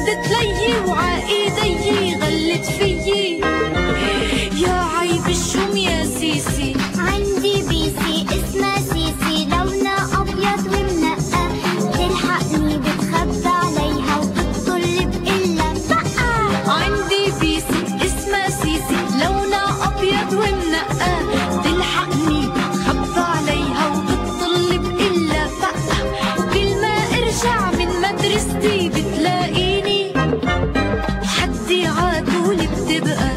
شدت لي وعايدي غلت فيي. يا عيب الشوم يا سيسي، عندي بيسي اسمها سيسي، لونها أبيض ومنقى، تلحقني بتخبى عليها وبتطل بقلها بقى. عندي بيسي اسمها سيسي، لونها أبيض ومنقى، تلحقني بتخبى عليها وبتطل بقلها بقى. كل ما ارجع من مدرستي بتلاقيني حدي عاتولي بتبقى